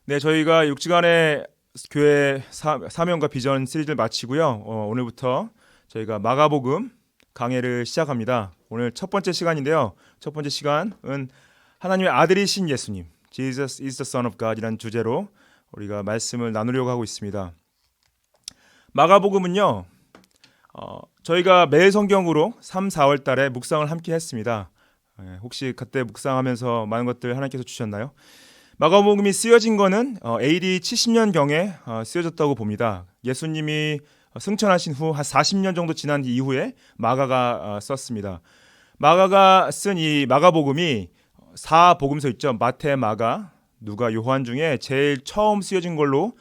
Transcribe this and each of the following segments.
네, 저희가 6주간의 교회 사명과 비전 시리즈를 마치고요. 오늘부터 저희가 마가복음 강해를 시작합니다. 오늘 첫 번째 시간인데요. 첫 번째 시간은 하나님의 아들이신 예수님, Jesus is the Son of God이라는 주제로 우리가 말씀을 나누려고 하고 있습니다. 마가복음은요, 저희가 매일 성경으로 3, 4월 달에 묵상을 함께 했습니다. 혹시 그때 묵상하면서 많은 것들 하나님께서 주셨나요? 마가복음이 쓰여진 거는 AD 70년경에 쓰여졌다고 봅니다. 예수님이 승천하신 후 한 40년 정도 지난 이후에 마가가 썼습니다. 마가가 쓴 이 마가복음이 4복음서 있죠. 마태, 마가, 누가, 요한 중에 제일 처음 쓰여진 걸로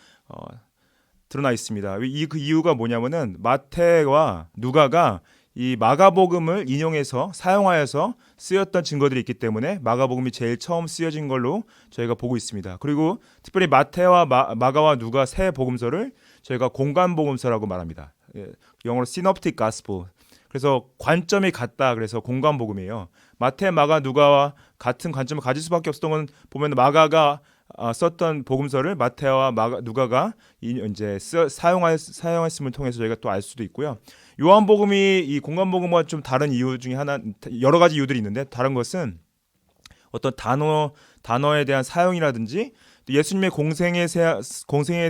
드러나 있습니다. 그 이유가 뭐냐면은 마태와 누가가 이 마가복음을 인용해서 사용하여서 쓰였던 증거들이 있기 때문에 마가복음이 제일 처음 쓰여진 걸로 저희가 보고 있습니다. 그리고 특별히 마태와 마가와 누가 세 복음서를 저희가 공관복음서라고 말합니다. 영어로 synoptic gospel. 그래서 관점이 같다. 그래서 공관복음이에요. 마태, 마가, 누가와 같은 관점을 가질 수밖에 없었던 건 보면 마가가 썼던 복음서를 마태와 누가가 이제 사용했음을 통해서 저희가 또 알 수도 있고요. 요한복음이 이 공관복음과 좀 다른 이유 중에 하나, 여러 가지 이유들이 있는데 다른 것은 어떤 단어에 대한 사용이라든지 또 예수님의 공생의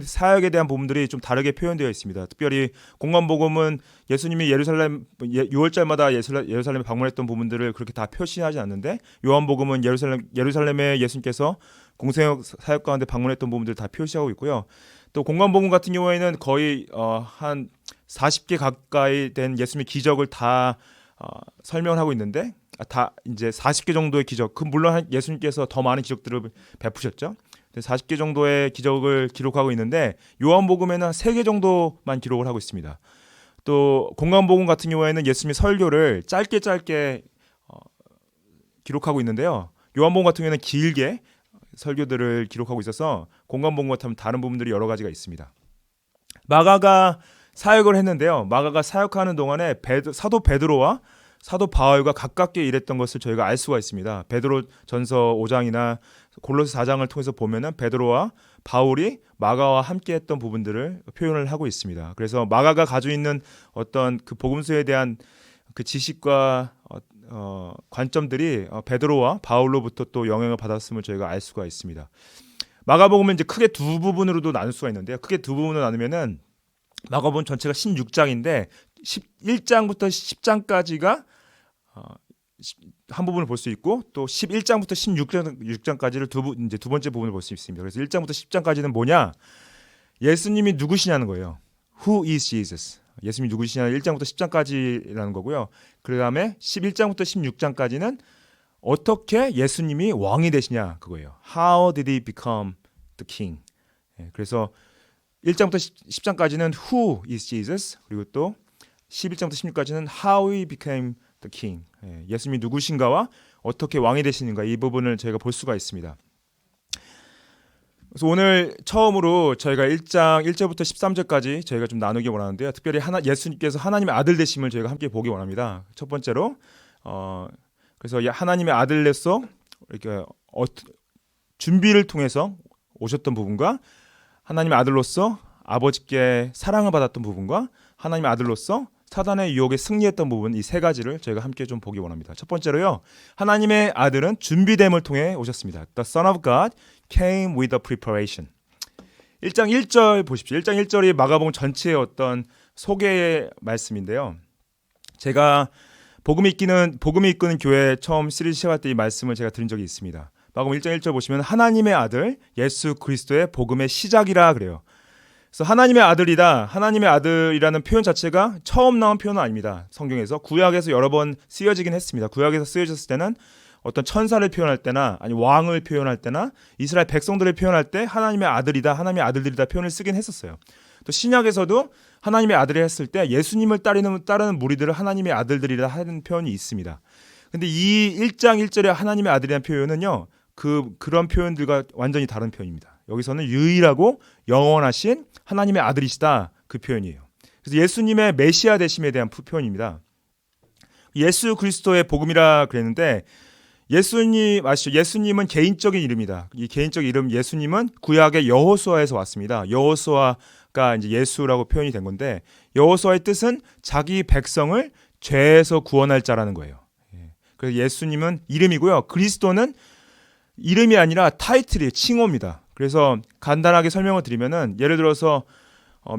사역에 대한 부분들이 좀 다르게 표현되어 있습니다. 특별히 공관복음은 예수님이 예루살렘 6월절마다 예루살렘에 방문했던 부분들을 그렇게 다 표시하지 않는데 요한복음은 예루살렘에 예수님께서 공생의 사역 가운데 방문했던 부분들을 다 표시하고 있고요. 또 공관복음 같은 경우에는 거의 한 40개 가까이 된 예수님의 기적을 다 설명을 하고 있는데 다 이제 40개 정도의 기적. 물론 예수님께서 더 많은 기적들을 베푸셨죠. 40개 정도의 기적을 기록하고 있는데 요한복음에는 3개 정도만 기록을 하고 있습니다. 또 공관복음 같은 경우에는 예수님의 설교를 짧게 기록하고 있는데요. 요한복음 같은 경우에는 길게 설교들을 기록하고 있어서 공관복음 같으면 다른 부분들이 여러 가지가 있습니다. 마가가 사역을 했는데요. 마가가 사역하는 동안에 사도 베드로와 사도 바울과 가깝게 일했던 것을 저희가 알 수가 있습니다. 베드로 전서 5장이나 골로새 4장을 통해서 보면은 베드로와 바울이 마가와 함께 했던 부분들을 표현을 하고 있습니다. 그래서 마가가 가지고 있는 어떤 그 복음서에 대한 그 지식과 관점들이 베드로와 바울로부터 또 영향을 받았음을 저희가 알 수가 있습니다. 마가복음은 이제 크게 두 부분으로도 나눌 수가 있는데요. 크게 두 부분으로 나누면은 마가복음 전체가 16장인데 1장부터 10장까지가 한 부분을 볼 수 있고 또 11장부터 16장까지를 두 번째 부분을 볼 수 있습니다. 그래서 1장부터 10장까지는 뭐냐? 예수님이 누구시냐는 거예요. Who is Jesus? 예수님이 누구시냐 1장부터 10장까지라는 거고요. 그다음에 11장부터 16장까지는 어떻게 예수님이 왕이 되시냐 그거예요. How did he become the king? 그래서 1장부터 10장까지는 Who is Jesus? 그리고 또 11장부터 16까지는 How he became the king. 예수님이 누구신가와 어떻게 왕이 되시는가 이 부분을 저희가 볼 수가 있습니다. 그래서 오늘 처음으로 저희가 1장 1절부터 13절까지 저희가 좀 나누기 원하는데요. 특별히 예수님께서 하나님의 아들 되심을 저희가 함께 보기 원합니다. 첫 번째로 그래서 하나님의 아들로서 이렇게 준비를 통해서 오셨던 부분과 하나님의 아들로서 아버지께 사랑을 받았던 부분과 하나님의 아들로서 사단의 유혹에 승리했던 부분 이 세 가지를 저희가 함께 좀 보기 원합니다. 첫 번째로요. 하나님의 아들은 준비됨을 통해 오셨습니다. The Son of God came with a preparation. 1장 1절 보십시오. 1장 1절이 마가복음 전체의 어떤 소개의 말씀인데요. 제가 복음이 이끄는 교회 처음 시리즈 시작할 때 이 말씀을 제가 드린 적이 있습니다. 마가복음 1장 1절 보시면 하나님의 아들 예수 그리스도의 복음의 시작이라 그래요. 그래서 하나님의 아들이다. 하나님의 아들이라는 표현 자체가 처음 나온 표현은 아닙니다. 성경에서 구약에서 여러 번 쓰여지긴 했습니다. 구약에서 쓰여졌을 때는 어떤 천사를 표현할 때나 아니 왕을 표현할 때나 이스라엘 백성들을 표현할 때 하나님의 아들이다. 하나님의 아들들이다 표현을 쓰긴 했었어요. 또 신약에서도 하나님의 아들이 했을 때 예수님을 따르는 무리들을 하나님의 아들들이라 하는 표현이 있습니다. 근데 이 1장 1절의 하나님의 아들이라는 표현은요. 그런 표현들과 완전히 다른 표현입니다. 여기서는 유일하고 영원하신 하나님의 아들이시다 그 표현이에요. 그래서 예수님의 메시아 되심에 대한 표현입니다. 예수 그리스도의 복음이라 그랬는데 예수님 아시죠? 예수님은 개인적인 이름이다. 이 개인적인 이름 예수님은 구약의 여호수아에서 왔습니다. 여호수아가 이제 예수라고 표현이 된 건데 여호수아의 뜻은 자기 백성을 죄에서 구원할 자라는 거예요. 그래서 예수님은 이름이고요. 그리스도는 이름이 아니라 타이틀이 칭호입니다. 그래서 간단하게 설명을 드리면은 예를 들어서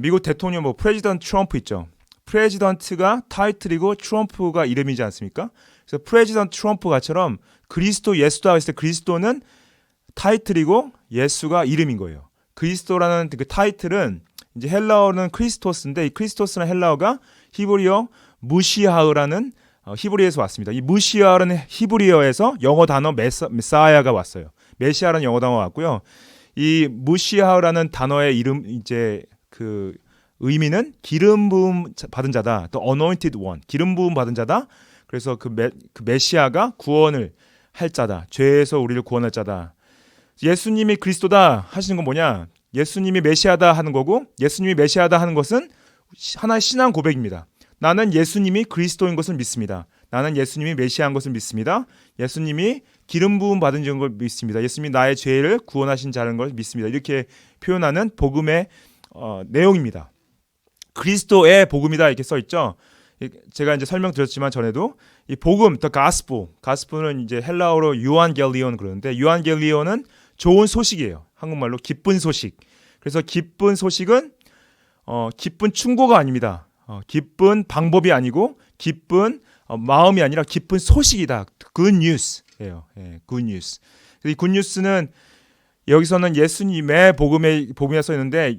미국 대통령 뭐 프레지던트 트럼프 있죠. 프레지던트가 타이틀이고 트럼프가 이름이지 않습니까? 그래서 프레지던트 트럼프가처럼 그리스도 예수다 했을 때 그리스도는 타이틀이고 예수가 이름인 거예요. 그리스도라는 그 타이틀은 이제 헬라어는 크리스토스인데 이 크리스토스라는 헬라어가 히브리어 무시하으라는 히브리어에서 왔습니다. 이 무시하라는 히브리어에서 영어 단어 메사야가 왔어요. 메시아라는 영어 단어가 왔고요. 이 무시하라는 단어의 이름 이제 그 의미는 기름 부음 받은 자다. 또 anointed one. 기름 부음 받은 자다. 그래서 그 메시아가 구원을 할 자다. 죄에서 우리를 구원할 자다. 예수님이 그리스도다 하시는 건 뭐냐? 예수님이 메시아다 하는 거고 예수님이 메시아다 하는 것은 하나의 신앙 고백입니다. 나는 예수님이 그리스도인 것을 믿습니다. 나는 예수님이 메시아인 것을 믿습니다. 예수님이 기름 부음 받은 걸 믿습니다. 예수님이 나의 죄를 구원하신 자라는 걸 믿습니다. 이렇게 표현하는 복음의 내용입니다. 그리스도의 복음이다 이렇게 써 있죠. 제가 이제 설명드렸지만 전에도 이 복음, the gospel는 이제 헬라어로 유안겔리온 그러는데 유안겔리온은 좋은 소식이에요. 한국말로 기쁜 소식. 그래서 기쁜 소식은 기쁜 충고가 아닙니다. 기쁜 방법이 아니고 기쁜 마음이 아니라 기쁜 소식이다. good news예요. 예, good news. 이 good news는 여기서는 예수님의 복음이라 써 있는데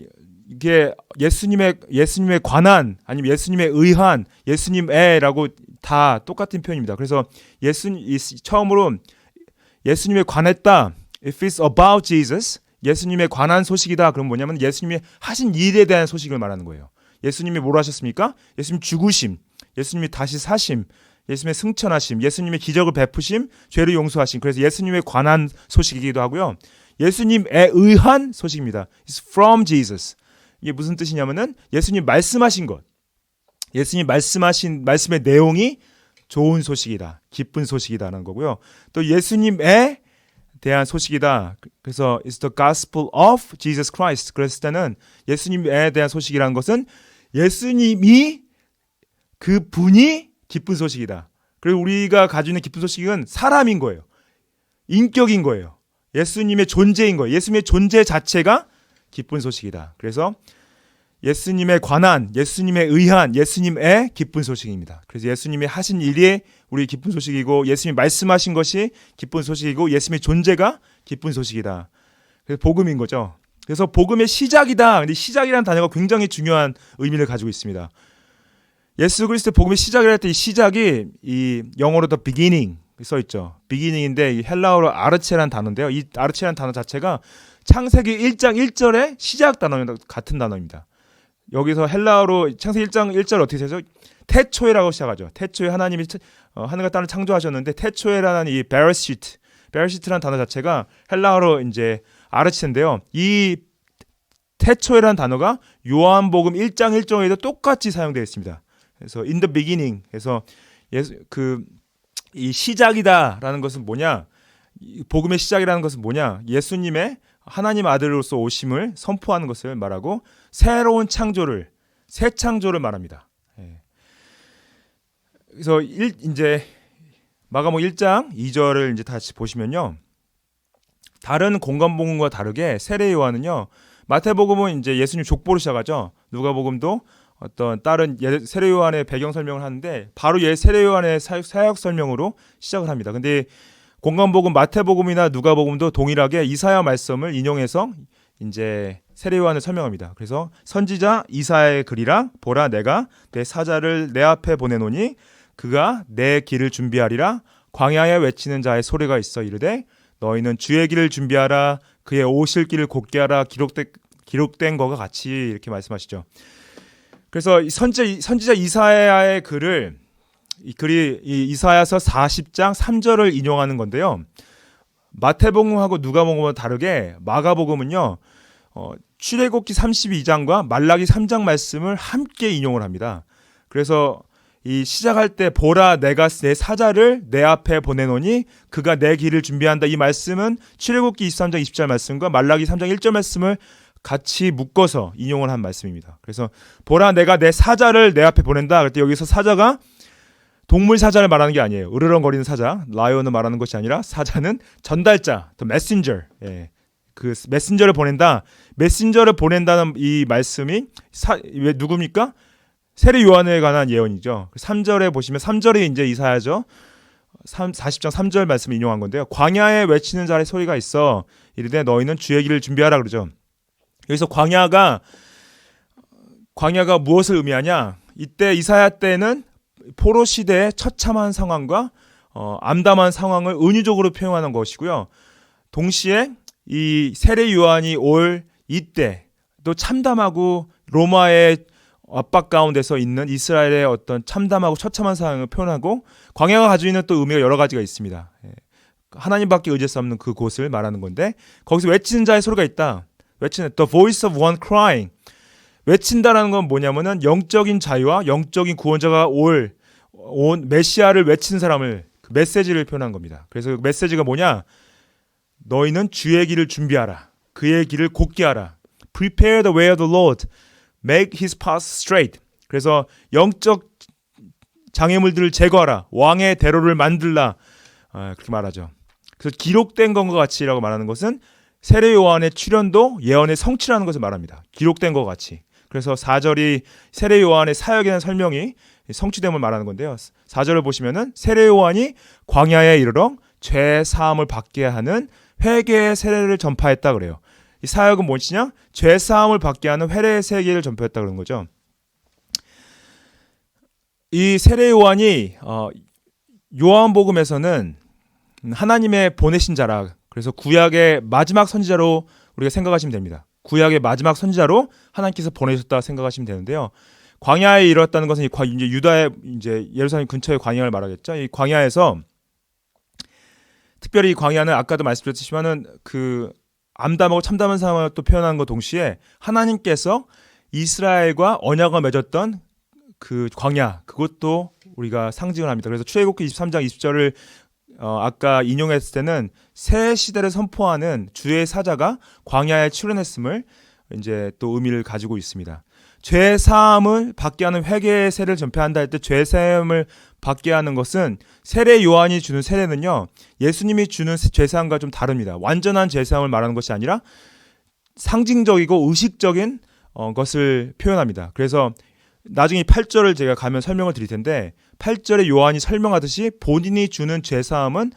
이게 예수님에 관한 아니면 예수님에 의한 예수님에라고 다 똑같은 표현입니다. 그래서 처음으로 예수님에 관했다. If it's about Jesus, 예수님에 관한 소식이다. 그럼 뭐냐면 예수님이 하신 일에 대한 소식을 말하는 거예요. 예수님이 뭘 하셨습니까? 예수님 죽으심, 예수님이 다시 사심, 예수님의 승천하심, 예수님의 기적을 베푸심, 죄를 용서하심. 그래서 예수님에 관한 소식이기도 하고요. 예수님에 의한 소식입니다. It's from Jesus. 이게 무슨 뜻이냐면은 예수님 말씀하신 것, 예수님 말씀하신 말씀의 내용이 좋은 소식이다, 기쁜 소식이다라는 거고요. 또 예수님에 대한 소식이다. 그래서 it's the gospel of Jesus Christ. 그랬을 때는 예수님에 대한 소식이라는 것은 예수님이 그 분이 기쁜 소식이다. 그리고 우리가 가지고 있는 기쁜 소식은 사람인 거예요. 인격인 거예요. 예수님의 존재인 거예요. 예수님의 존재 자체가 기쁜 소식이다. 그래서 예수님에 관한, 예수님에 의한, 예수님의 기쁜 소식입니다. 그래서 예수님이 하신 일이 우리 기쁜 소식이고 예수님이 말씀하신 것이 기쁜 소식이고 예수님의 존재가 기쁜 소식이다. 그래서 복음인 거죠. 그래서 복음의 시작이다. 근데 시작이라는 단어가 굉장히 중요한 의미를 가지고 있습니다. 예수 그리스도의 복음의 시작이라 할 때 이 시작이 이 영어로 the beginning 써 있죠. beginning인데 이 헬라어로 아르체라는 단어인데요. 이 아르체라는 단어 자체가 창세기 1장 1절의 시작 단어입니다. 같은 단어입니다. 여기서 헬라어로 창세기 1장 1절 어떻게 되죠? 태초에라고 시작하죠. 태초에 하나님이 하늘과 땅을 창조하셨는데 태초에라는 이 베르시트라는 단어 자체가 헬라어로 이제 아르체인데요. 이 태초에라는 단어가 요한복음 1장 1절에도 똑같이 사용되어 있습니다. 그래서 in the beginning 해서 이 시작이다라는 것은 뭐냐? 복음의 시작이라는 것은 뭐냐? 예수님의 하나님 아들로서 오심을 선포하는 것을 말하고 새로운 창조를 새 창조를 말합니다. 그래서 이제 마가복음 1장 2절을 이제 다시 보시면요. 다른 공관복음과 다르게 세례 요한은요. 마태복음은 이제 예수님 족보로 시작하죠. 누가복음도 어떤 다른 세례 요한의 배경 설명을 하는데 바로 세례 요한의 사역 설명으로 시작을 합니다. 근데 공관복음 마태복음이나 누가복음도 동일하게 이사야 말씀을 인용해서 이제 세례 요한을 설명합니다. 그래서 선지자 이사야의 글이라 보라 내가 내 사자를 내 앞에 보내노니 그가 내 길을 준비하리라 광야에 외치는 자의 소리가 있어 이르되 너희는 주의 길을 준비하라 그의 오실 길을 곧게 하라 기록된 것과 같이 이렇게 말씀하시죠. 그래서 선지자 이사야의 이 글이 이사야서 40장 3절을 인용하는 건데요. 마태복음하고 누가복음과 다르게 마가복음은요. 출애굽기 32장과 말라기 3장 말씀을 함께 인용을 합니다. 그래서 이 시작할 때 보라 내가 내 사자를 내 앞에 보내노니 그가 내 길을 준비한다. 이 말씀은 출애굽기 23장 20절 말씀과 말라기 3장 1절 말씀을 같이 묶어서 인용을 한 말씀입니다. 그래서 보라 내가 내 사자를 내 앞에 보낸다. 그때 여기서 사자가 동물 사자를 말하는 게 아니에요. 으르렁거리는 사자, 라이온을 말하는 것이 아니라 사자는 전달자, the messenger. 예. 그 메신저를 보낸다. 메신저를 보낸다는 이 말씀이 왜 누굽니까? 세례 요한에 관한 예언이죠. 3절에 보시면 3절이 이제 이사야죠. 40장 3절 말씀을 인용한 건데요. 광야에 외치는 자의 소리가 있어 이르되 너희는 주의 길을 준비하라 그러죠. 여기서 광야가 무엇을 의미하냐? 이때 이사야 때는 포로 시대의 처참한 상황과 암담한 상황을 은유적으로 표현하는 것이고요. 동시에 이 세례 요한이 올 이때 또 참담하고 로마의 압박 가운데서 있는 이스라엘의 어떤 참담하고 처참한 상황을 표현하고 광야가 가지고 있는 또 의미가 여러 가지가 있습니다. 하나님밖에 의지할 수 없는 그 곳을 말하는 건데 거기서 외치는 자의 소리가 있다. 외치는 the voice of one crying. 외친다라는 건 뭐냐면은 영적인 자유와 영적인 구원자가 온 메시아를 외치는 사람을 그 메시지를 표현한 겁니다. 그래서 그 메시지가 뭐냐? 너희는 주의 길을 준비하라. 그의 길을 곧게 하라. Prepare the way of the Lord. Make his path straight. 그래서 영적 장애물들을 제거하라. 왕의 대로를 만들라. 그렇게 말하죠. 그래서 기록된 것과 같이라고 말하는 것은 세례 요한의 출현도 예언의 성취라는 것을 말합니다. 기록된 것과 같이. 그래서 4절이 세례 요한의 사역에 대한 설명이 성취됨을 말하는 건데요. 4절을 보시면은 세례 요한이 광야에 이르러 죄 사함을 받게 하는 회개의 세례를 전파했다 그래요. 이 사역은 무엇이냐? 죄 사함을 받게 하는 회개의 세례를 전파했다 그런 거죠. 이 세례 요한이 요한복음에서는 하나님의 보내신 자라. 그래서 구약의 마지막 선지자로 우리가 생각하시면 됩니다. 구약의 마지막 선지자로 하나님께서 보내셨다 생각하시면 되는데요. 광야에 이르렀다는 것은 이제 유다의 이제 예루살렘 근처의 광야를 말하겠죠. 이 광야에서 특별히 이 광야는 아까도 말씀드렸지만은 그 암담하고 참담한 상황을 또 표현한 것 동시에 하나님께서 이스라엘과 언약을 맺었던 그 광야 그것도 우리가 상징을 합니다. 그래서 출애굽기 23장 20절을 아까 인용했을 때는 새 시대를 선포하는 주의 사자가 광야에 출현했음을 이제 또 의미를 가지고 있습니다. 죄 사함을 받게 하는 회개의 세례를 전폐한다 할 때 죄 사함을 받게 하는 것은 세례 요한이 주는 세례는요. 예수님이 주는 죄 사함과 좀 다릅니다. 완전한 죄 사함을 말하는 것이 아니라 상징적이고 의식적인 것을 표현합니다. 그래서 나중에 8절을 제가 가면 설명을 드릴 텐데 8절에 요한이 설명하듯이 본인이 주는 죄사함은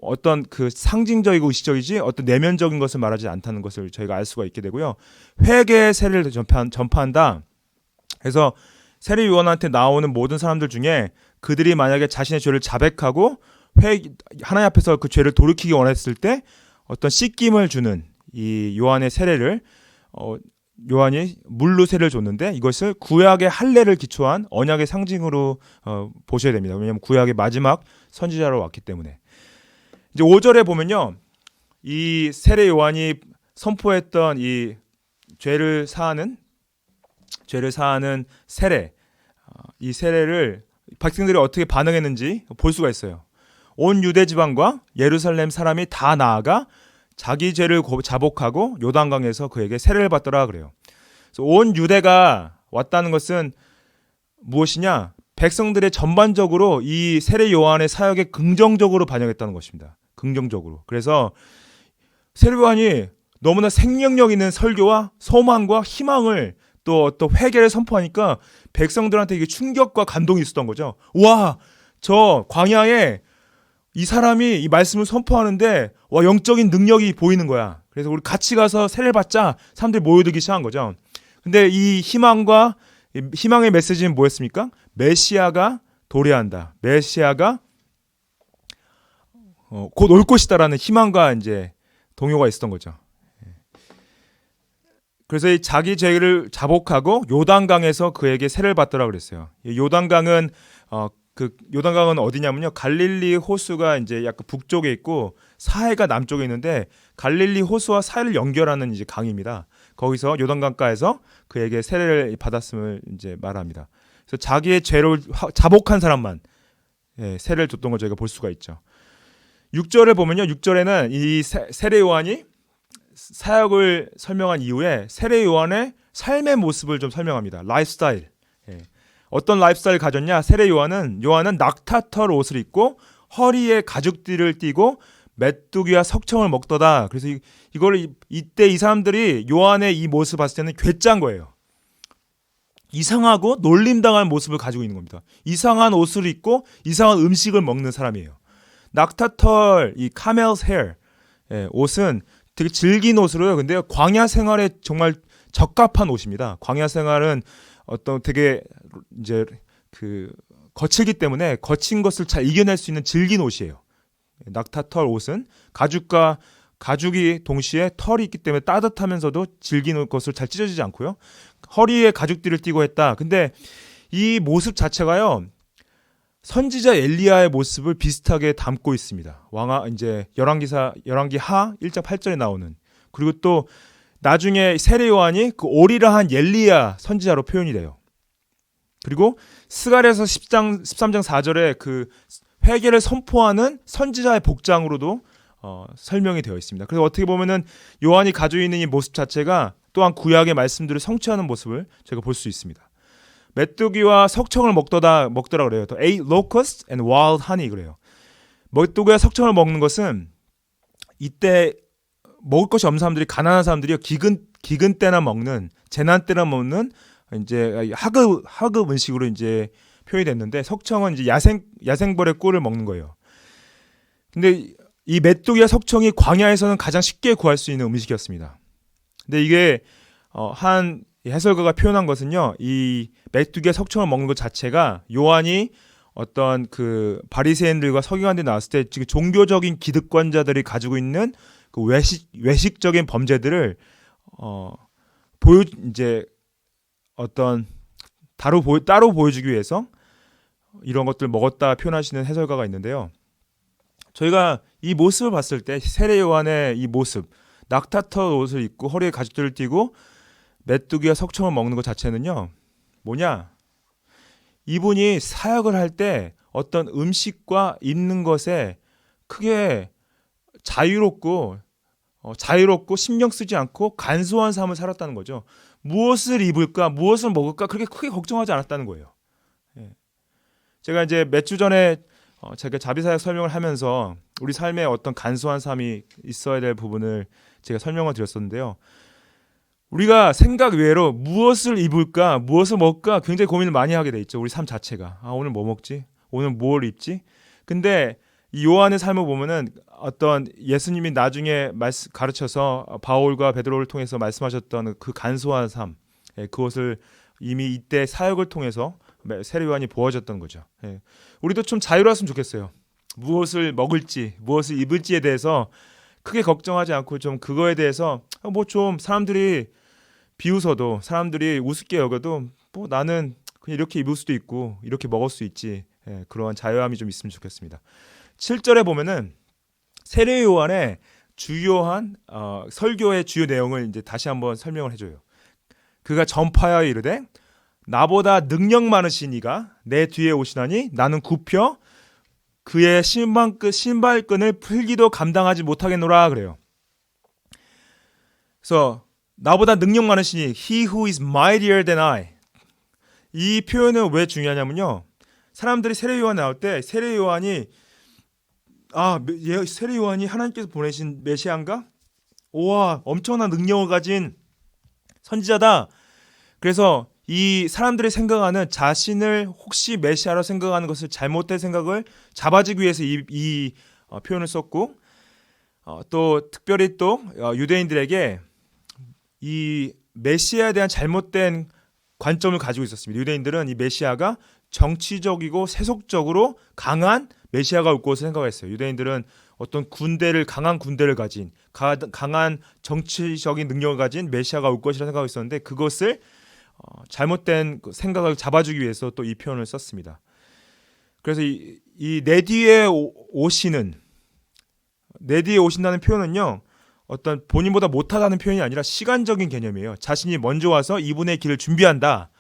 어떤 그 상징적이고 의식적이지 어떤 내면적인 것을 말하지 않다는 것을 저희가 알 수가 있게 되고요. 회개의 세례를 전파한다. 그래서 세례 요한한테 나오는 모든 사람들 중에 그들이 만약에 자신의 죄를 자백하고 하나님 앞에서 그 죄를 돌이키기 원했을 때 어떤 씻김을 주는 이 요한의 세례를 요한이 물로 세례를 줬는데 이것을 구약의 할례를 기초한 언약의 상징으로 보셔야 됩니다. 왜냐하면 구약의 마지막 선지자로 왔기 때문에. 이제 5절에 보면요. 이 세례 요한이 선포했던 이 죄를 사하는 세례, 이 세례를 백성들이 어떻게 반응했는지 볼 수가 있어요. 온 유대 지방과 예루살렘 사람이 다 나아가 자기 죄를 자복하고 요단강에서 그에게 세례를 받더라 그래요. 그래서 온 유대가 왔다는 것은 무엇이냐? 백성들의 전반적으로 이 세례 요한의 사역에 긍정적으로 반영했다는 것입니다. 긍정적으로. 그래서 세례 요한이 너무나 생명력 있는 설교와 소망과 희망을 또 회개를 선포하니까 백성들한테 이게 충격과 감동이 있었던 거죠. 와, 저 광야에 이 사람이 이 말씀을 선포하는데 와 영적인 능력이 보이는 거야. 그래서 우리 같이 가서 세례를 받자. 사람들이 모여들기 시작한 거죠. 근데 이 희망의 메시지는 뭐였습니까? 메시아가 도래한다. 메시아가 곧 올 것이다라는 희망과 이제 동요가 있었던 거죠. 그래서 이 자기 죄를 자복하고 요단강에서 그에게 세례를 받더라 그랬어요. 요단강은 요단강은 어디냐면요. 갈릴리 호수가 이제 약간 북쪽에 있고 사해가 남쪽에 있는데 갈릴리 호수와 사해를 연결하는 이제 강입니다. 거기서 요단강가에서 그에게 세례를 받았음을 이제 말합니다. 그래서 자기의 죄를 자복한 사람만 세례를 줬던 걸 저희가 볼 수가 있죠. 6절을 보면요. 6절에는 이 세례 요한이 사역을 설명한 이후에 세례 요한의 삶의 모습을 좀 설명합니다. 라이프스타일. 어떤 라이프스타일을 가졌냐? 세례 요한은 낙타털 옷을 입고 허리에 가죽띠를 띠고 메뚜기와 석청을 먹더다. 그래서 이걸 이때 이 사람들이 요한의 이 모습을 봤을 때는 괴짜인 거예요. 이상하고 놀림당할 모습을 가지고 있는 겁니다. 이상한 옷을 입고 이상한 음식을 먹는 사람이에요. 낙타털, 이 카멜's hair 옷은 되게 질긴 옷으로요. 근데 광야 생활에 정말 적합한 옷입니다. 광야 생활은 어떤 되게 이제 그 거칠기 때문에 거친 것을 잘 이겨낼 수 있는 질긴 옷이에요. 낙타털 옷은 가죽이 동시에 털이 있기 때문에 따뜻하면서도 질긴 것을 잘 찢어지지 않고요. 허리에 가죽띠를 띠고 했다. 근데 이 모습 자체가요. 선지자 엘리야의 모습을 비슷하게 담고 있습니다. 이제 열왕기 하 1장 8절에 나오는. 그리고 또 나중에 세례 요한이 그 오리라 한 엘리야 선지자로 표현이 돼요. 그리고 스가랴서 13장 4절에 그 회개를 선포하는 선지자의 복장으로도 설명이 되어 있습니다. 그래서 어떻게 보면은 요한이 가지고 있는 이 모습 자체가 또한 구약의 말씀들을 성취하는 모습을 제가 볼 수 있습니다. 메뚜기와 석청을 먹더라 그래요. 또 ate locusts and wild honey 그래요. 메뚜기와 석청을 먹는 것은 이때 먹을 것이 없는 사람들이 가난한 사람들이 기근 때나 먹는 재난 때나 먹는 이제 하급 음식으로 이제 표현이 됐는데 석청은 이제 야생벌의 꿀을 먹는 거예요. 근데 이 메뚜기와 석청이 광야에서는 가장 쉽게 구할 수 있는 음식이었습니다. 근데 이게 한 해설가가 표현한 것은요, 이 메뚜기와 석청을 먹는 것 자체가 요한이 어떤 그 바리새인들과 서기관들이 나왔을 때 지금 종교적인 기득권자들이 가지고 있는 그 외식적인 범죄들을 이제 어떤 따로 보여주기 위해서 이런 것들 먹었다 표현하시는 해설가가 있는데요. 저희가 이 모습을 봤을 때 세례 요한의 이 모습, 낙타털 옷을 입고 허리에 가죽들을 띠고 메뚜기와 석청을 먹는 것 자체는요. 뭐냐? 이분이 사역을 할 때 어떤 음식과 입는 것에 크게 자유롭고 신경 쓰지 않고 간소한 삶을 살았다는 거죠. 무엇을 입을까, 무엇을 먹을까 그렇게 크게 걱정하지 않았다는 거예요. 제가 이제 몇 주 전에 제가 자비사역 설명을 하면서 우리 삶에 어떤 간소한 삶이 있어야 될 부분을 제가 설명을 드렸었는데요. 우리가 생각 외로 무엇을 입을까, 무엇을 먹을까 굉장히 고민을 많이 하게 돼 있죠. 우리 삶 자체가. 오늘 뭐 먹지? 오늘 뭘 입지? 근데 이 요한의 삶을 보면은 어떤 예수님이 나중에 가르쳐서 바울과 베드로를 통해서 말씀하셨던 그 간소한 삶, 그것을 이미 이때 사역을 통해서 세례 요한이 보여줬던 거죠. 우리도 좀 자유로웠으면 좋겠어요. 무엇을 먹을지, 무엇을 입을지에 대해서 크게 걱정하지 않고 좀 그거에 대해서 뭐 좀 사람들이 비웃어도 사람들이 우습게 여겨도 뭐 나는 그냥 이렇게 입을 수도 있고 이렇게 먹을 수 있지. 그러한 자유함이 좀 있으면 좋겠습니다. 7절에 보면은 세례 요한의 주요한 설교의 주요 내용을 이제 다시 한번 설명을 해줘요. 그가 전파하여 이르되 나보다 능력 많으신 이가 내 뒤에 오시나니 나는 굽혀 그의 신발끈을 풀기도 감당하지 못하겠노라 그래요. 그래서 나보다 능력 많으시니 He who is mightier than I. 이 표현은 왜 중요하냐면요. 사람들이 세례 요한 나올 때 세례 요한이 세례 요한이 하나님께서 보내신 메시아인가? 우와, 엄청난 능력을 가진 선지자다. 그래서 이 사람들이 생각하는 자신을 혹시 메시아로 생각하는 것을 잘못된 생각을 잡아주기 위해서 이 표현을 썼고 또 특별히 또 유대인들에게 이 메시아에 대한 잘못된 관점을 가지고 있었습니다. 유대인들은 이 메시아가 정치적이고 세속적으로 강한 메시아가 올 것을 생각했어요. 유대인들은 어떤 강한 군대를 가진 강한 정치적인 능력을 가진 메시아가 올 것이라 생각했었는데 그것을 잘못된 생각을 잡아주기 위해서 또 이 표현을 썼습니다. 그래서 이 내 뒤에 오신다는 표현은요. 어떤 본인보다 못하다는 표현이 아니라 시간적인 개념이에요. 자신이 먼저 와서 이분의 길을 준비한다.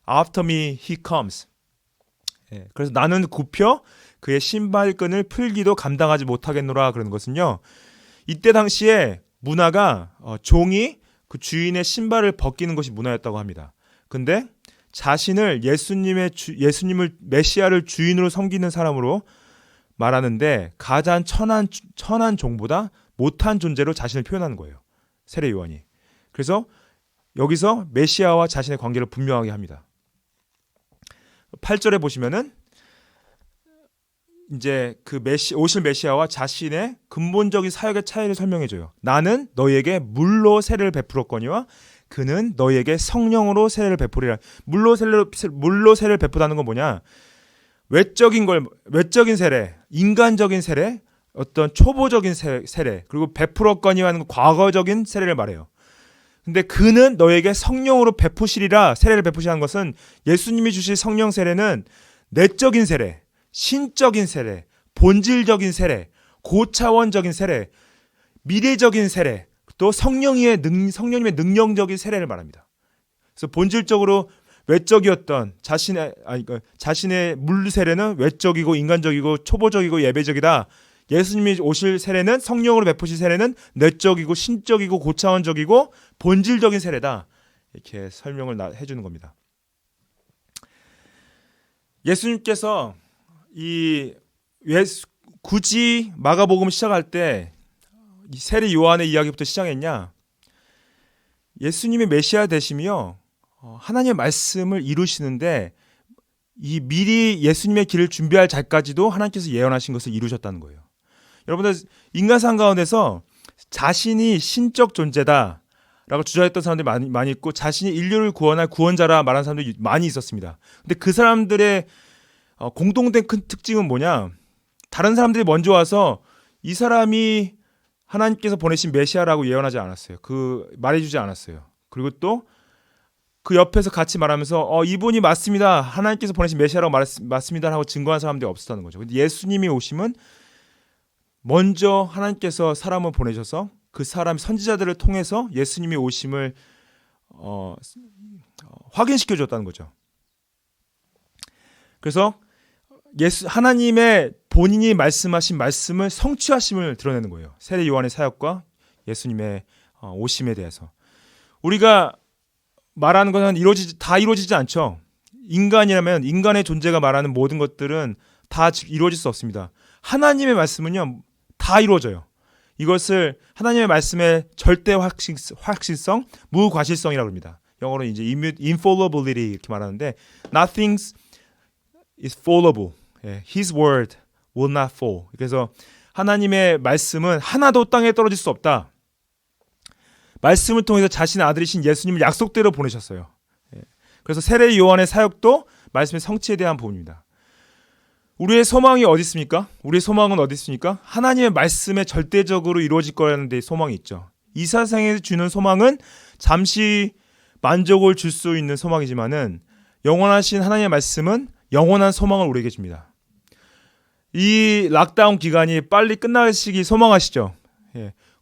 After me he comes. 예, 그래서 나는 굽혀 그의 신발끈을 풀기도 감당하지 못하겠노라. 그러는 것은요, 이때 당시에 문화가 종이 그 주인의 신발을 벗기는 것이 문화였다고 합니다. 근데 자신을 예수님을 메시아를 주인으로 섬기는 사람으로 말하는데 가장 천한 종보다 못한 존재로 자신을 표현하는 거예요. 세례 요한이. 그래서 여기서 메시아와 자신의 관계를 분명하게 합니다. 8절에 보시면은 이제 그 오실 메시아와 자신의 근본적인 사역의 차이를 설명해 줘요. 나는 너희에게 물로 세례를 베풀었거니와 그는 너희에게 성령으로 세례를 베풀이라. 물로 세례를 베푸다는 건 뭐냐? 외적인 세례, 인간적인 세례, 어떤 초보적인 세례, 그리고 베풀었거니와 하는 과거적인 세례를 말해요. 근데 그는 너에게 성령으로 베푸시리라. 세례를 베푸시라는 것은 예수님이 주실 성령 세례는 내적인 세례, 신적인 세례, 본질적인 세례, 고차원적인 세례, 미래적인 세례, 또 성령님의 능력적인 세례를 말합니다. 그래서 본질적으로 외적이었던 자신의 물 세례는 외적이고 인간적이고 초보적이고 예배적이다. 예수님이 오실 세례는, 성령으로 베푸실 세례는 내적이고 신적이고 고차원적이고 본질적인 세례다. 이렇게 설명을 해주는 겁니다. 예수님께서 굳이 마가복음 시작할 때 이 세례 요한의 이야기부터 시작했냐? 예수님의 메시아 되시며 하나님의 말씀을 이루시는데 이 미리 예수님의 길을 준비할 자까지도 하나님께서 예언하신 것을 이루셨다는 거예요. 여러분들, 인간상 가운데서 자신이 신적 존재다라고 주장했던 사람들이 많이 있고, 자신이 인류를 구원할 구원자라 말하는 사람들이 많이 있었습니다. 근데 그 사람들의 공동된 큰 특징은 뭐냐? 다른 사람들이 먼저 와서 이 사람이 하나님께서 보내신 메시아라고 예언하지 않았어요. 말해주지 않았어요. 그리고 또 그 옆에서 같이 말하면서 이분이 맞습니다. 하나님께서 보내신 메시아라고 맞습니다 하고 증거한 사람들이 없었다는 거죠. 근데 예수님이 오심은 먼저 하나님께서 사람을 보내셔서 그 사람 선지자들을 통해서 예수님이 오심을 확인시켜 줬다는 거죠. 그래서 하나님의 본인이 말씀하신 말씀을 성취하심을 드러내는 거예요. 세례 요한의 사역과 예수님의 오심에 대해서. 우리가 말하는 것은 다 이루어지지 않죠. 인간이라면 인간의 존재가 말하는 모든 것들은 다 이루어질 수 없습니다. 하나님의 말씀은요, 다 이루어져요. 이것을 하나님의 말씀의 절대 확신성, 무과실성이라고 합니다. 영어로 이제 infallibility 이렇게 말하는데, nothing is fallible. His word will not fall. 그래서 하나님의 말씀은 하나도 땅에 떨어질 수 없다. 말씀을 통해서 자신의 아들이신 예수님을 약속대로 보내셨어요. 그래서 세례 요한의 사역도 말씀의 성취에 대한 부분입니다. 우리의 소망이 어디 있습니까? 우리의 소망은 어디 있습니까? 하나님의 말씀에 절대적으로 이루어질 거라는 데 소망이 있죠. 이 세상에 주는 소망은 잠시 만족을 줄 수 있는 소망이지만은 영원하신 하나님의 말씀은 영원한 소망을 우리에게 줍니다. 이 락다운 기간이 빨리 끝나시기 소망하시죠?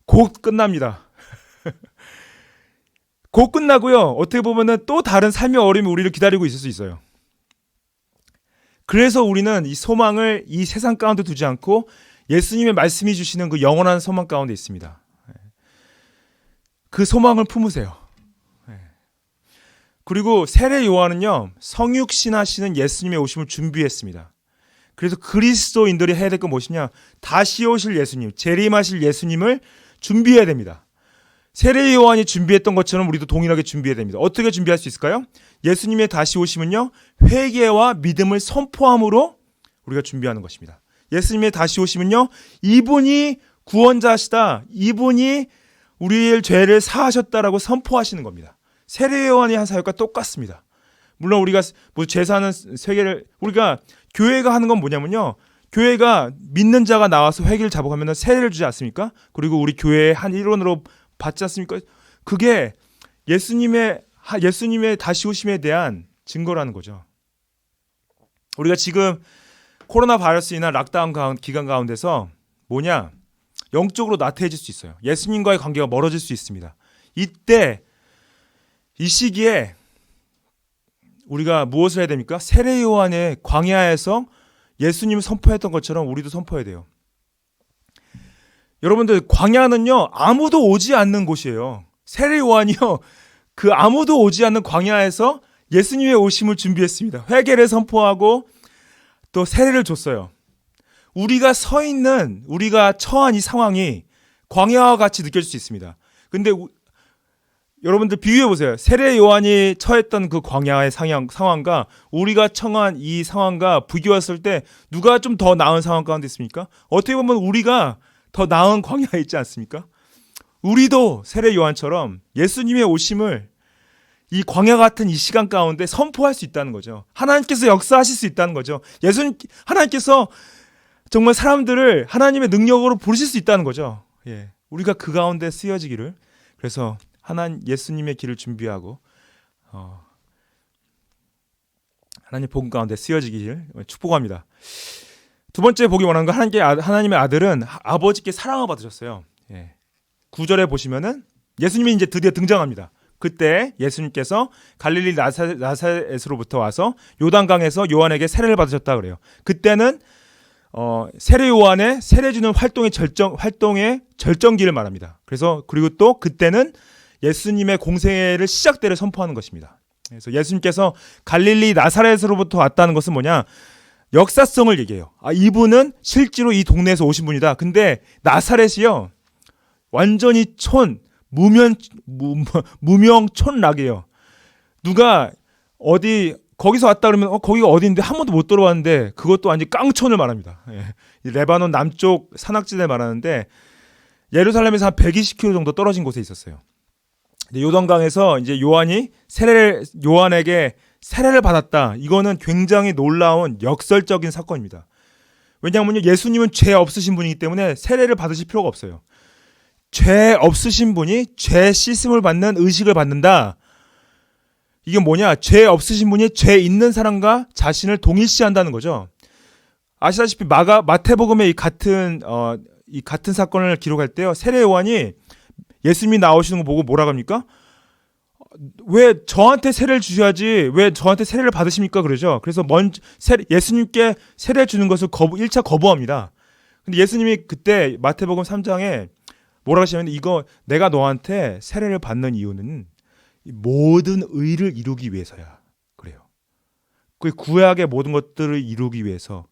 곧 끝납니다. 곧 끝나고요. 어떻게 보면은 또 다른 삶의 어려움이 우리를 기다리고 있을 수 있어요. 그래서 우리는 이 소망을 이 세상 가운데 두지 않고 예수님의 말씀이 주시는 그 영원한 소망 가운데 있습니다. 그 소망을 품으세요. 그리고 세례 요한은요, 성육신하시는 예수님의 오심을 준비했습니다. 그래서 그리스도인들이 해야 될 건 무엇이냐? 다시 오실 예수님, 재림하실 예수님을 준비해야 됩니다. 세례 요한이 준비했던 것처럼 우리도 동일하게 준비해야 됩니다. 어떻게 준비할 수 있을까요? 예수님의 다시 오심은요, 회개와 믿음을 선포함으로 우리가 준비하는 것입니다. 예수님의 다시 오심은요, 이분이 구원자시다, 이분이 우리의 죄를 사하셨다라고 선포하시는 겁니다. 세례 요한이 한 사역과 똑같습니다. 물론 우리가 제사하는 세계를, 우리가 교회가 하는 건 뭐냐면요, 교회가 믿는 자가 나와서 회개를 자복하면 세례를 주지 않습니까? 그리고 우리 교회의 한 일원으로 받지 않습니까? 그게 예수님의 다시 오심에 대한 증거라는 거죠. 우리가 지금 코로나 바이러스나 락다운 기간 가운데서 뭐냐? 영적으로 나태해질 수 있어요. 예수님과의 관계가 멀어질 수 있습니다. 이 시기에 우리가 무엇을 해야 됩니까? 세례 요한의 광야에서 예수님을 선포했던 것처럼 우리도 선포해야 돼요. 여러분들, 광야는요 아무도 오지 않는 곳이에요. 세례 요한이요 그 아무도 오지 않는 광야에서 예수님의 오심을 준비했습니다. 회개를 선포하고 또 세례를 줬어요. 우리가 서 있는, 우리가 처한 이 상황이 광야와 같이 느껴질 수 있습니다. 근데 여러분들 비교해 보세요. 세례 요한이 처했던 그 광야의 상황과 우리가 처한 이 상황과 비교했을 때 누가 좀 더 나은 상황 가운데 있습니까? 어떻게 보면 우리가 더 나은 광야에 있지 않습니까? 우리도 세례 요한처럼 예수님의 오심을 이 광야 같은 이 시간 가운데 선포할 수 있다는 거죠. 하나님께서 역사하실 수 있다는 거죠. 하나님께서 정말 사람들을 하나님의 능력으로 부르실 수 있다는 거죠. 예, 우리가 그 가운데 쓰여지기를, 그래서 예수님의 길을 준비하고 하나님 복음 가운데 쓰여지기를 축복합니다. 두 번째 보기 원하는 건 하나님의 아들은 아버지께 사랑을 받으셨어요. 예. 9절에 보시면은 예수님이 이제 드디어 등장합니다. 그때 예수님께서 갈릴리 나사렛으로부터 와서 요단강에서 요한에게 세례를 받으셨다 그래요. 그때는 세례 요한의 세례 주는 활동의 절정기를 말합니다. 그리고 또 그때는 예수님의 공생애를 시작대를 선포하는 것입니다. 그래서 예수님께서 갈릴리 나사렛으로부터 왔다는 것은 뭐냐? 역사성을 얘기해요. 이분은 실제로 이 동네에서 오신 분이다. 근데 나사렛이요 완전히 무명촌락이에요. 누가 거기서 왔다 그러면 거기가 어디인데 한 번도 못 들어봤는데 그것도 완전 깡촌을 말합니다. 예. 레바논 남쪽 산악지대를 말하는데 예루살렘에서 한 120km 정도 떨어진 곳에 있었어요. 요단강에서 이제 요한에게 세례를 받았다. 이거는 굉장히 놀라운 역설적인 사건입니다. 왜냐하면 예수님은 죄 없으신 분이기 때문에 세례를 받으실 필요가 없어요. 죄 없으신 분이 죄 씻음을 받는 의식을 받는다. 이게 뭐냐? 죄 없으신 분이 죄 있는 사람과 자신을 동일시한다는 거죠. 아시다시피 마태복음의 이 같은 사건을 기록할 때요, 세례 요한이 예수님이 나오시는 거 보고 뭐라 합니까? 왜 저한테 세례를 주셔야지 왜 저한테 세례를 받으십니까? 그러죠. 그래서 예수님께 세례 주는 것을 1차 거부합니다. 근데 예수님이 그때 마태복음 3장에 뭐라 하시냐면, 이거 내가 너한테 세례를 받는 이유는 모든 의를 이루기 위해서야. 그래요. 그 구약의 모든 것들을 이루기 위해서,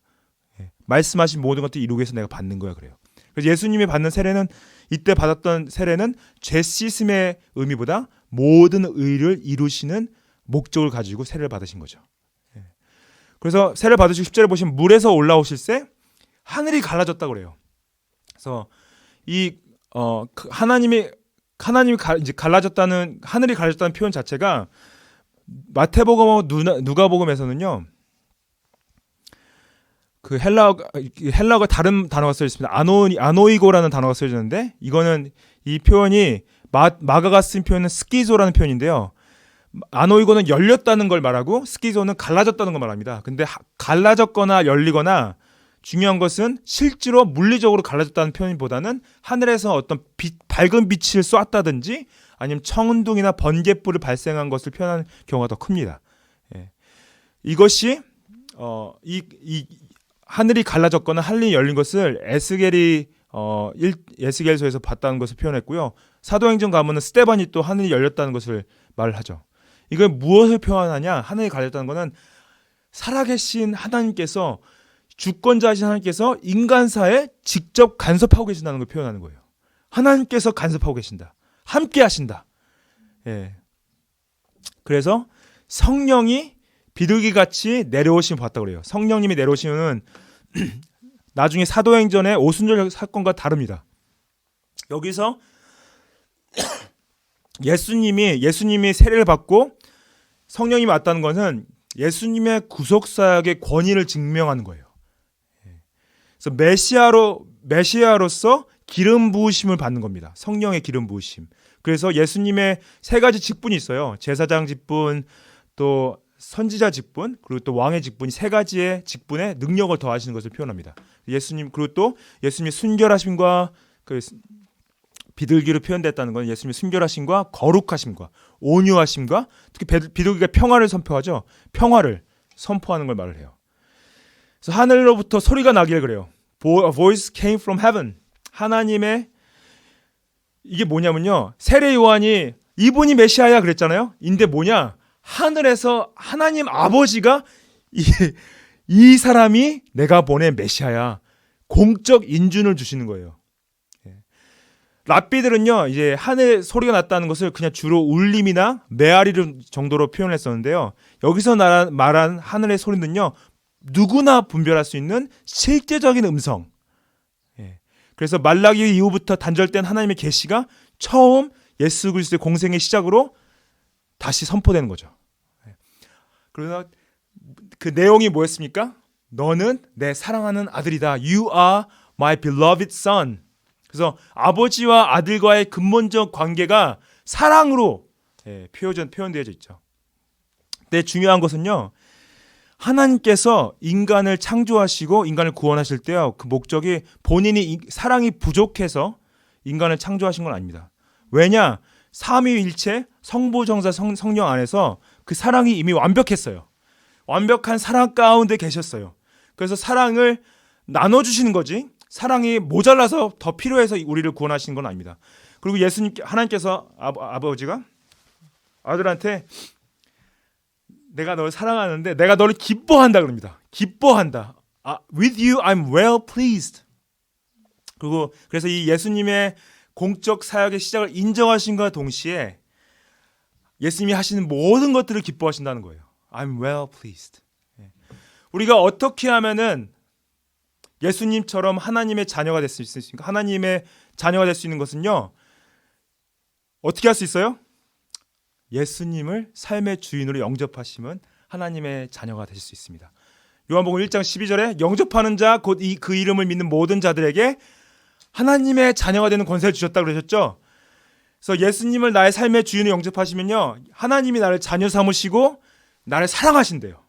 말씀하신 모든 것들을 이루기 위해서 내가 받는 거야. 그래요. 그래서 예수님이 받는 세례는, 이때 받았던 세례는 죄 씻음의 의미보다 모든 의를 이루시는 목적을 가지고 세례를 받으신 거죠. 그래서 세례를 받으시고 10절에 보시면 물에서 올라오실 때 하늘이 갈라졌다고 그래요. 그래서 하나님이 이제 하늘이 갈라졌다는 표현 자체가 마태복음하고 누가복음에서는요, 그 헬라어가 다른 단어가 쓰여 있습니다. 아노이고라는 단어가 쓰여졌는데, 이거는 이 표현이 마가가 쓴 표현은 스키조라는 표현인데요. 아노이고는 열렸다는 걸 말하고 스키조는 갈라졌다는 걸 말합니다. 근데 갈라졌거나 열리거나 중요한 것은 실제로 물리적으로 갈라졌다는 표현보다는 하늘에서 어떤 밝은 빛을 쐈다든지 아니면 청운동이나 번갯불을 발생한 것을 표현하는 경우가 더 큽니다. 이것이 하늘이 갈라졌거나 하늘이 열린 것을 에스겔서에서 봤다는 것을 표현했고요. 사도행전 가면은 스데반이 또 하늘이 열렸다는 것을 말을 하죠. 이걸 무엇을 표현하냐? 하늘이 갈렸다는 것은 살아계신 하나님께서, 주권자이신 하나님께서 인간사에 직접 간섭하고 계신다는 걸 표현하는 거예요. 하나님께서 간섭하고 계신다. 함께 하신다. 그래서 성령이 비둘기같이 내려오심을 봤다고 그래요. 성령님이 내려오시면 나중에 사도행전의 오순절 사건과 다릅니다. 여기서 예수님이 세례를 받고 성령이 왔다는 것은 예수님의 구속사역의 권위를 증명하는 거예요. 그래서 메시아로서 기름 부으심을 받는 겁니다. 성령의 기름 부으심. 그래서 예수님의 세 가지 직분이 있어요. 제사장 직분, 또 선지자 직분, 그리고 또 왕의 직분이 세 가지의 직분에 능력을 더하시는 것을 표현합니다. 그리고 또 예수님의 순결하심과 그 비둘기로 표현됐다는 건 예수님의 순결하심과 거룩하심과 온유하심과 특히 비둘기가 평화를 선포하죠. 평화를 선포하는 걸 말을 해요. 그래서 하늘로부터 소리가 나기를 그래요. A voice came from heaven. 하나님의 이게 뭐냐면요. 세례 요한이 이분이 메시아야 그랬잖아요. 인데 뭐냐? 하늘에서 하나님 아버지가 이 사람이 내가 보낸 메시아야. 공적 인준을 주시는 거예요. 랍비들은요, 이제 하늘 소리가 났다는 것을 그냥 주로 울림이나 메아리 정도로 표현했었는데요. 여기서 말한 하늘의 소리는요, 누구나 분별할 수 있는 실제적인 음성. 그래서 말라기 이후부터 단절된 하나님의 계시가 처음 예수 그리스도의 공생의 시작으로 다시 선포되는 거죠. 그래서 그 내용이 뭐였습니까? 너는 내 사랑하는 아들이다. You are my beloved son. 그래서 아버지와 아들과의 근본적 관계가 사랑으로 표현되어져 있죠. 근데 중요한 것은요. 하나님께서 인간을 창조하시고 인간을 구원하실 때요. 그 목적이 본인이 사랑이 부족해서 인간을 창조하신 건 아닙니다. 왜냐? 삼위일체 성부정사 성령 안에서 그 사랑이 이미 완벽했어요. 완벽한 사랑 가운데 계셨어요. 그래서 사랑을 나눠주시는 거지 사랑이 모자라서 더 필요해서 우리를 구원하신 건 아닙니다. 그리고 예수님 하나님께서 아버지가 아들한테 내가 너를 사랑하는데 내가 너를 기뻐한다 그럽니다. 기뻐한다. With you I'm well pleased. 그리고 그래서 이 예수님의 공적 사역의 시작을 인정하신과 동시에 예수님이 하시는 모든 것들을 기뻐하신다는 거예요. I'm well pleased. 우리가 어떻게 하면은 예수님처럼 하나님의 자녀가 될 수 있습니까? 하나님의 자녀가 될 수 있는 것은요. 어떻게 할 수 있어요? 예수님을 삶의 주인으로 영접하시면 하나님의 자녀가 되실 수 있습니다. 요한복음 1장 12절에 영접하는 자 곧 그 이름을 믿는 모든 자들에게 하나님의 자녀가 되는 권세를 주셨다고 그러셨죠. 그래서 예수님을 나의 삶의 주인으로 영접하시면요. 하나님이 나를 자녀 삼으시고 나를 사랑하신대요.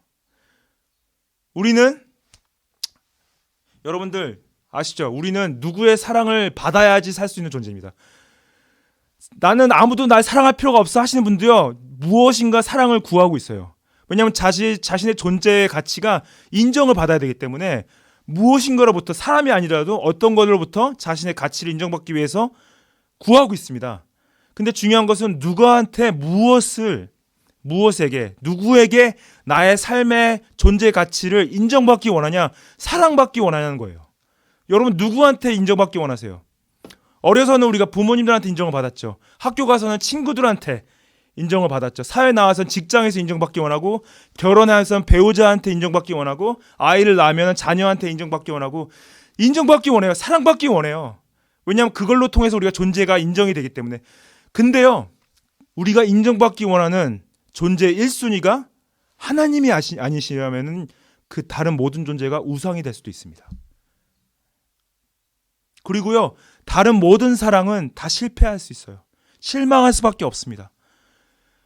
우리는 여러분들 아시죠? 우리는 누구의 사랑을 받아야지 살 수 있는 존재입니다. 나는 아무도 날 사랑할 필요가 없어 하시는 분도요. 무엇인가 사랑을 구하고 있어요. 왜냐하면 자신의 존재의 가치가 인정을 받아야 되기 때문에 무엇인가로부터 사람이 아니라도 어떤 것으로부터 자신의 가치를 인정받기 위해서 구하고 있습니다. 근데 중요한 것은 누구한테 누구에게 나의 삶의 존재 가치를 인정받기 원하냐, 사랑받기 원하냐는 거예요. 여러분 누구한테 인정받기 원하세요? 어려서는 우리가 부모님들한테 인정을 받았죠. 학교 가서는 친구들한테 인정을 받았죠. 사회 나와서는 직장에서 인정받기 원하고, 결혼해서는 배우자한테 인정받기 원하고, 아이를 낳으면 자녀한테 인정받기 원하고, 인정받기 원해요. 사랑받기 원해요. 왜냐하면 그걸로 통해서 우리가 존재가 인정이 되기 때문에. 근데요, 우리가 인정받기 원하는 존재 1순위가 하나님이 아니시라면 그 다른 모든 존재가 우상이 될 수도 있습니다. 그리고요, 다른 모든 사랑은 다 실패할 수 있어요. 실망할 수밖에 없습니다.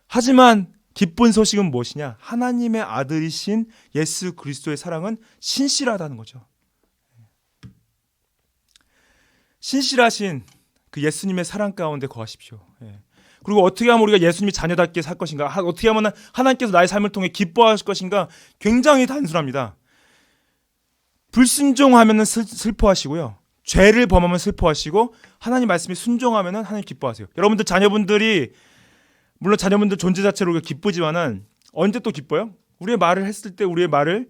하지만 기쁜 소식은 무엇이냐? 하나님의 아들이신 예수 그리스도의 사랑은 신실하다는 거죠. 신실하신 그 예수님의 사랑 가운데 거하십시오. 그리고 어떻게 하면 우리가 예수님이 자녀답게 살 것인가? 어떻게 하면 하나님께서 나의 삶을 통해 기뻐하실 것인가? 굉장히 단순합니다. 불순종하면 슬퍼하시고요. 죄를 범하면 슬퍼하시고, 하나님 말씀에 순종하면 하나님 기뻐하세요. 여러분들 자녀분들이, 물론 자녀분들 존재 자체로 우리가 기쁘지만은 언제 또 기뻐요? 우리의 말을 했을 때, 우리의 말을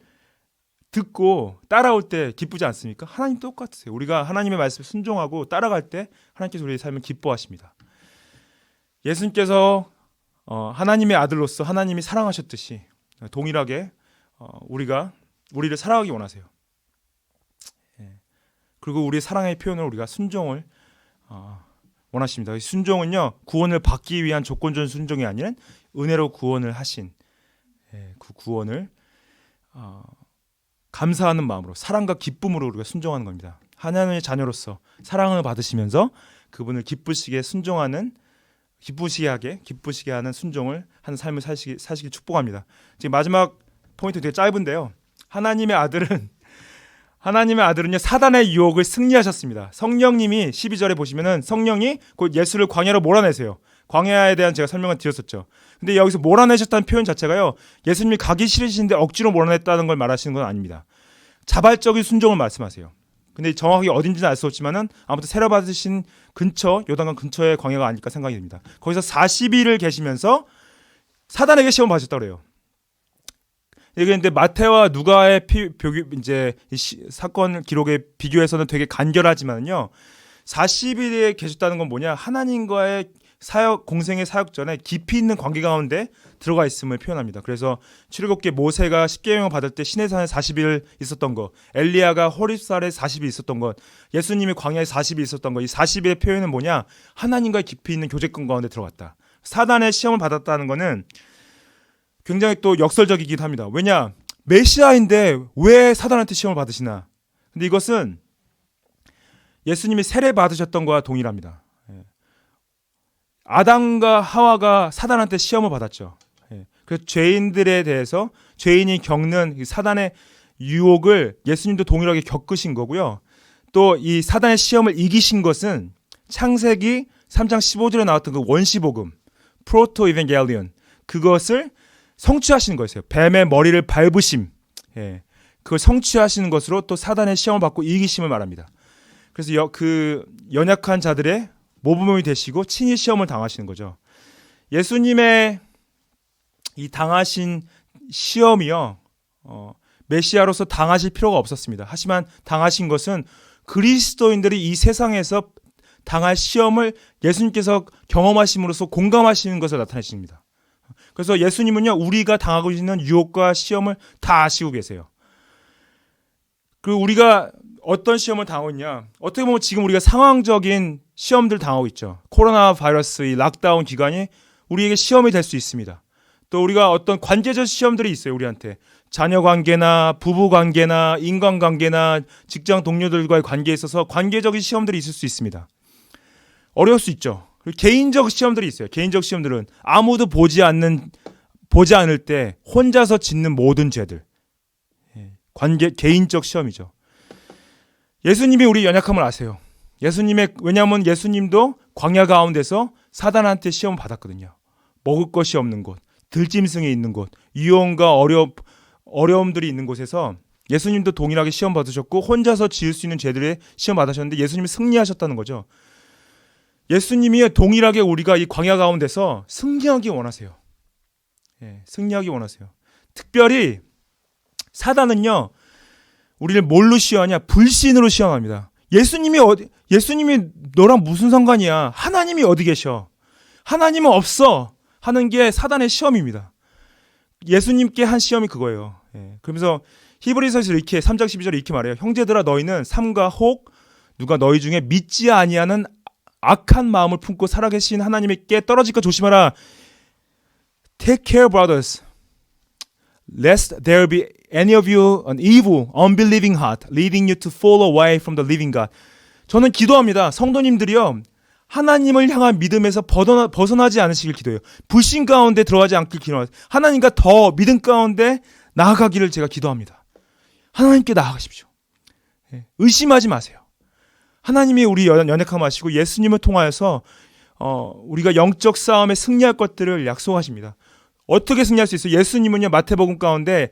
듣고 따라올 때 기쁘지 않습니까? 하나님 똑같으세요. 우리가 하나님의 말씀에 순종하고 따라갈 때 하나님께서 우리의 삶을 기뻐하십니다. 예수님께서 하나님의 아들로서 하나님이 사랑하셨듯이 동일하게 우리를 사랑하기 원하세요. 그리고 우리의 사랑의 표현을 우리가 순종을 원하십니다. 순종은요, 구원을 받기 위한 조건적인 순종이 아닌 은혜로 구원을 하신 그 구원을 감사하는 마음으로, 사랑과 기쁨으로 우리가 순종하는 겁니다. 하나님의 자녀로서 사랑을 받으시면서 그분을 기쁘시게 하는 순종을 하는 삶을 사시길 축복합니다. 지금 마지막 포인트 되게 짧은데요. 하나님의 아들은 하나님의 아들은요 사단의 유혹을 승리하셨습니다. 성령님이 12절에 보시면은 성령이 곧 예수를 광야로 몰아내세요. 광야에 대한 제가 설명을 드렸었죠. 근데 여기서 몰아내셨다는 표현 자체가요 예수님이 가기 싫으신데 억지로 몰아냈다는 걸 말하시는 건 아닙니다. 자발적인 순종을 말씀하세요. 근데 정확하게 어딘지는 알 수 없지만은 아무튼 세례 받으신 근처 요단강 근처의 광야가 아닐까 생각이 듭니다. 거기서 40일을 계시면서 사단에게 시험 받으셨다고 그래요. 이게 근데 마태와 누가의 이제 사건 기록의 비교해서는 되게 간결하지만요. 40일에 계셨다는 건 뭐냐? 하나님과의 사역 공생의 사역 전에 깊이 있는 관계 가운데 들어가 있음을 표현합니다. 그래서 출애굽기 모세가 십계명을 받을 때 시내산에 40일 있었던 거, 엘리야가 호립산에 40일 있었던 것, 예수님이 광야에 40일 있었던 것, 이 40일의 표현은 뭐냐? 하나님과의 깊이 있는 교제권 가운데 들어갔다. 사단의 시험을 받았다는 거는 굉장히 또 역설적이긴 합니다. 왜냐? 메시아인데 왜 사단한테 시험을 받으시나? 근데 이것은 예수님이 세례 받으셨던 거와 동일합니다. 아담과 하와가 사단한테 시험을 받았죠. 그래서 죄인들에 대해서 죄인이 겪는 사단의 유혹을 예수님도 동일하게 겪으신 거고요. 또 이 사단의 시험을 이기신 것은 창세기 3장 15절에 나왔던 그 원시복음 프로토 이벤겔리온 그것을 성취하시는 거였어요. 뱀의 머리를 밟으심 그걸 성취하시는 것으로 또 사단의 시험을 받고 이기심을 말합니다. 그래서 그 연약한 자들의 모범이 되시고 친히 시험을 당하시는 거죠. 예수님의 이 당하신 시험이요 메시아로서 당하실 필요가 없었습니다. 하지만 당하신 것은 그리스도인들이 이 세상에서 당할 시험을 예수님께서 경험하심으로써 공감하시는 것을 나타내십니다. 그래서 예수님은요 우리가 당하고 있는 유혹과 시험을 다 아시고 계세요. 그리고 우리가 어떤 시험을 당하고 있냐? 어떻게 보면 지금 우리가 상황적인 시험들 당하고 있죠. 코로나 바이러스 이 락다운 기간이 우리에게 시험이 될 수 있습니다. 또 우리가 어떤 관계적 시험들이 있어요. 우리한테 자녀 관계나 부부 관계나 인간 관계나 직장 동료들과의 관계에 있어서 관계적인 시험들이 있을 수 있습니다. 어려울 수 있죠. 개인적 시험들이 있어요. 개인적 시험들은 아무도 보지 않을 때 혼자서 짓는 모든 죄들. 개인적 시험이죠. 예수님이 우리 연약함을 아세요. 왜냐하면 예수님도 광야 가운데서 사단한테 시험을 받았거든요. 먹을 것이 없는 곳, 들짐승이 있는 곳, 위험과 어려움들이 있는 곳에서 예수님도 동일하게 시험 받으셨고 혼자서 지을 수 있는 죄들에 시험 받으셨는데 예수님이 승리하셨다는 거죠. 예수님이 동일하게 우리가 이 광야 가운데서 승리하기 원하세요. 승리하기 원하세요. 특별히 사단은요, 우리를 뭘로 시험하냐? 불신으로 시험합니다. 예수님이 너랑 무슨 상관이야? 하나님이 어디 계셔? 하나님은 없어. 하는 게 사단의 시험입니다. 예수님께 한 시험이 그거예요. 그러면서 히브리서에서 이렇게 3장 12절에 이렇게 말해요. 형제들아 너희는 삼가 혹 누가 너희 중에 믿지 아니하는 악한 마음을 품고 살아계신 하나님께 떨어질까 조심하라. Take care, brothers, lest there be any of you an evil, unbelieving heart, leading you to fall away from the living God. 저는 기도합니다. 성도님들이요, 하나님을 향한 믿음에서 벗어나지 않으시길 기도해요. 불신 가운데 들어가지 않길 기도해요. 하나님과 더 믿음 가운데 나아가기를 제가 기도합니다. 하나님께 나아가십시오. 의심하지 마세요. 하나님이 우리 연약함을 아시고 예수님을 통하여서 우리가 영적 싸움에 승리할 것들을 약속하십니다. 어떻게 승리할 수 있어요? 예수님은요 마태복음 가운데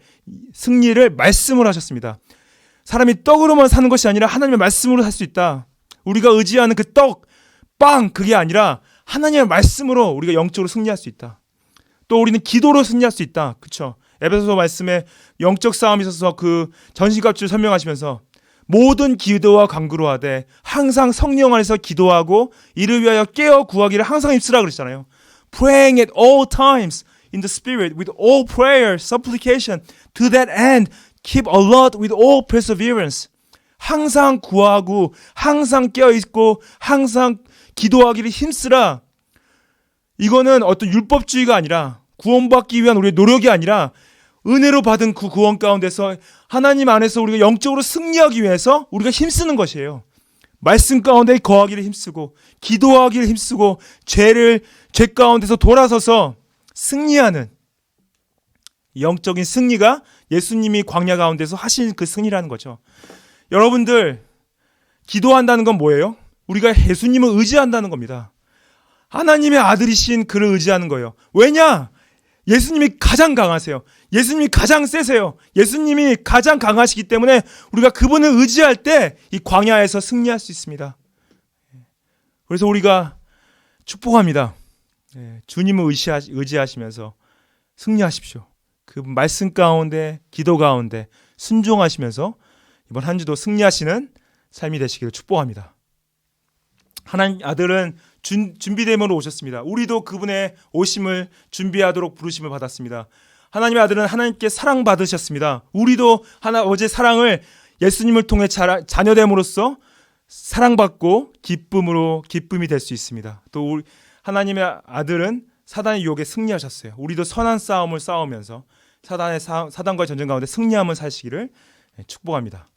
승리를 말씀으로 하셨습니다. 사람이 떡으로만 사는 것이 아니라 하나님의 말씀으로 살 수 있다. 우리가 의지하는 그 떡, 빵 그게 아니라 하나님의 말씀으로 우리가 영적으로 승리할 수 있다. 또 우리는 기도로 승리할 수 있다. 그렇죠? 에베소서 말씀에 영적 싸움에 있어서 그 전신갑주를 설명하시면서 모든 기도와 간구로 하되 항상 성령 안에서 기도하고 이를 위하여 깨어 구하기를 항상 힘쓰라 그랬잖아요. Praying at all times in the spirit with all prayer, supplication to that end keep alert with all perseverance. 항상 구하고 항상 깨어 있고 항상 기도하기를 힘쓰라. 이거는 어떤 율법주의가 아니라 구원받기 위한 우리의 노력이 아니라 은혜로 받은 그 구원 가운데서 하나님 안에서 우리가 영적으로 승리하기 위해서 우리가 힘쓰는 것이에요. 말씀 가운데 거하기를 힘쓰고 기도하기를 힘쓰고 죄 가운데서 돌아서서 승리하는 영적인 승리가 예수님이 광야 가운데서 하신 그 승리라는 거죠. 여러분들 기도한다는 건 뭐예요? 우리가 예수님을 의지한다는 겁니다. 하나님의 아들이신 그를 의지하는 거예요. 왜냐? 예수님이 가장 강하세요. 예수님이 가장 세세요. 예수님이 가장 강하시기 때문에 우리가 그분을 의지할 때 이 광야에서 승리할 수 있습니다. 그래서 우리가 축복합니다. 주님을 의지하시면서 승리하십시오. 그 말씀 가운데, 기도 가운데 순종하시면서 이번 한 주도 승리하시는 삶이 되시기를 축복합니다. 하나님 아들은 준비됨으로 오셨습니다. 우리도 그분의 오심을 준비하도록 부르심을 받았습니다. 하나님의 아들은 하나님께 사랑받으셨습니다. 우리도 어제 사랑을 예수님을 통해 자녀됨으로써 사랑받고 기쁨이 될 수 있습니다. 또 하나님의 아들은 사단의 유혹에 승리하셨어요. 우리도 선한 싸움을 싸우면서 사단과의 전쟁 가운데 승리함을 사시기를 축복합니다.